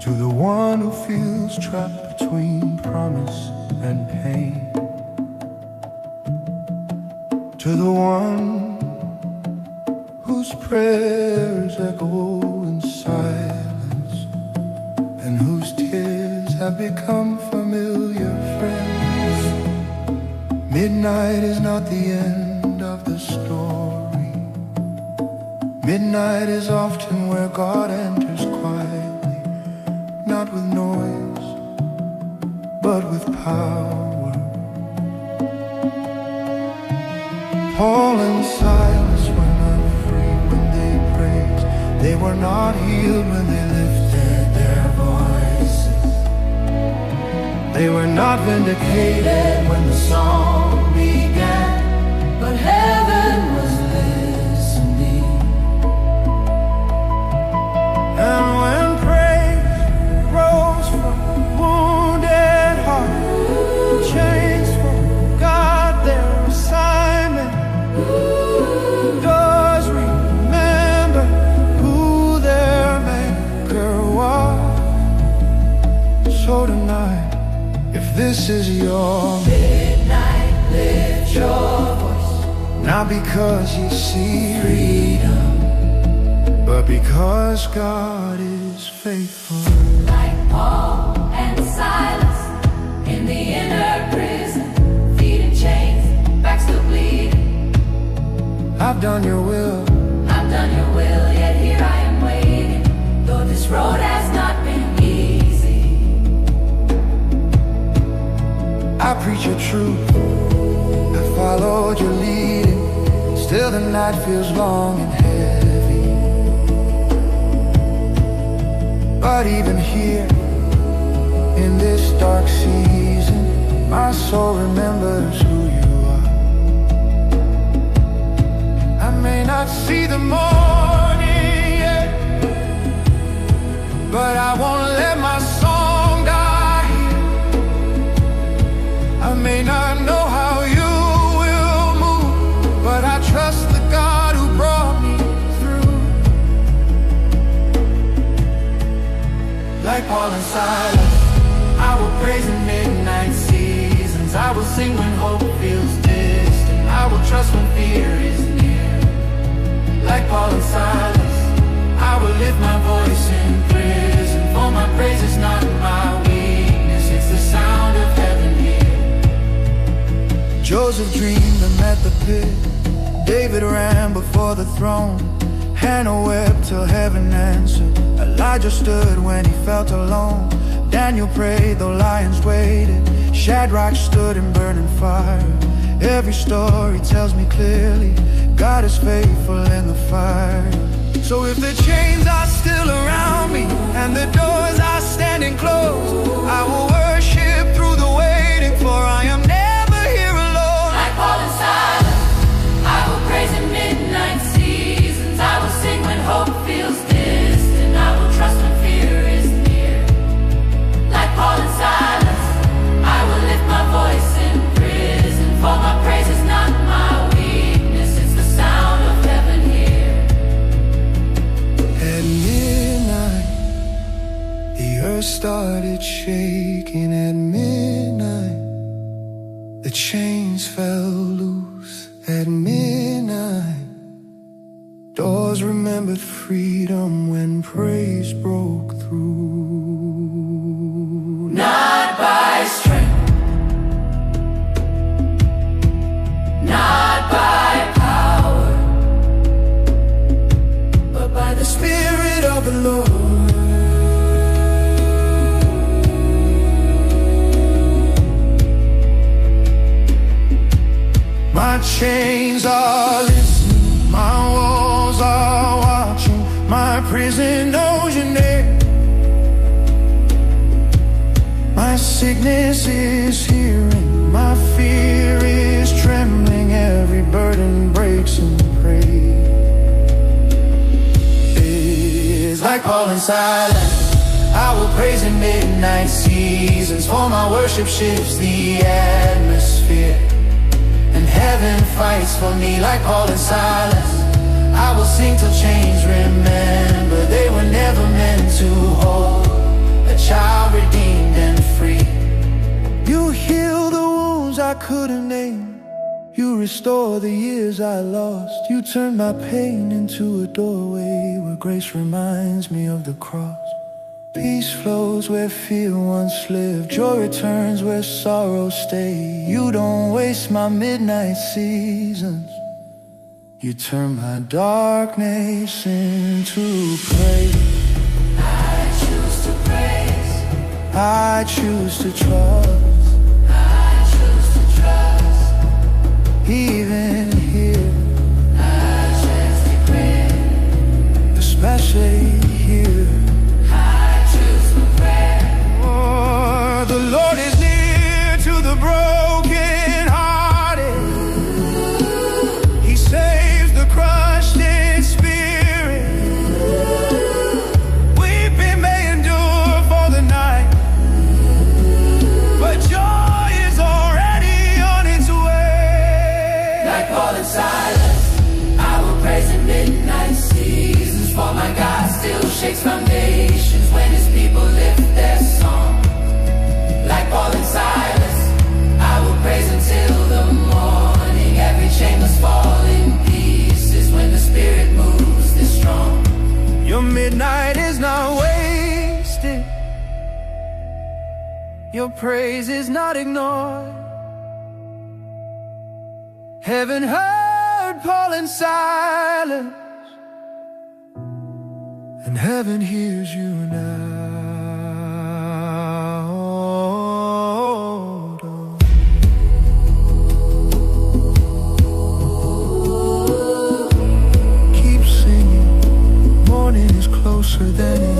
To the one who feels trapped between promise and pain, to the one whose prayers echo in silence and whose tears have become familiar friends. Midnight is not the end of the story. Midnight is often where God enters quietly, not with noise, but with power. Paul and Silas were not free when they praised. They were not healed when they lifted their voices. They were not vindicated when the song began, but heaven was listening. And when praise rose from wounded hearts, chains forgot their assignment. Does remember who their maker was. So tonight, if this is your midnight, lift your voice. Not because you see freedom, but because God is faithful. Like Paul and Silas in the inner prison, feet in chains, back still bleeding. I've done your will, I've done your will, yet here I am waiting. Though this road has not been easy, I preach your truth, I followed your leading. Still the night feels long and heavy. But even here, in this dark season, my soul remembers who you are. I may not see the morning yet, but I won't let my song die here. I may not know how you will move, but I trust the God who brought me through. Like Paul and Silas, I will praise in midnight seasons. I will sing when hope feels distant. I will trust when fear is near. Like Paul and Silas, I will lift my voice in prison. For my praise is not my weakness, it's the sound of heaven here. Joseph dreamed and met the pit. David ran before the throne. Hannah wept till heaven answered. Elijah stood when he felt alone. Daniel prayed though lions waited. Shadrach stood in burning fire. Every story tells me clearly God is faithful in the fire. So if the chains are still around me and the doors are standing closed, I will worship through the waiting, for I am never here alone. like Paul and Silas, I will praise in midnight seasons. I will sing when hope feels distant. I will trust when fear is near. Like Paul and Silas, I will lift my voice in prison. For my praise is not my weakness, it's the sound of heaven here. At midnight, the earth started shaking. At midnight, the chains fell loose. At midnight, doors remembered freedom when praise broke through. Not by strength, not by power, But by the Spirit of the Lord. My chains are listening, my walls are watching, my prison knows your name. My sickness is hearing, my fear is trembling. Every burden breaks in praise. It's like Paul and Silas, I will praise in midnight seasons. For my worship shifts the atmosphere, and heaven fights for me. Like Paul and Silas, I will sing till chains remember they were never meant to hold. couldn't name. You restore the years I lost. You turn my pain into a doorway where grace reminds me of the cross. Peace flows where fear once lived. Joy returns where sorrow stayed. You don't waste my midnight seasons. You turn my darkness into praise. I choose to praise. I choose to trust. I choose to trust. Even here, I just declare. especially here. I choose for prayer. Oh, the Lord is near to the broken-hearted. He saves the crushed in spirit. Weeping may endure for the night, but joy is already on its way. Like Paul and Silas, I will praise in midnight seasons. For my God still shakes foundations when his people lift their song. Like Paul and Silas, I will praise until the morning. Every chain must fall in pieces when the Spirit moves this strong. Your midnight is not wasted. Your praise is not ignored. Heaven heard Paul and Silas, and heaven hears you now. Keep singing, morning is closer than it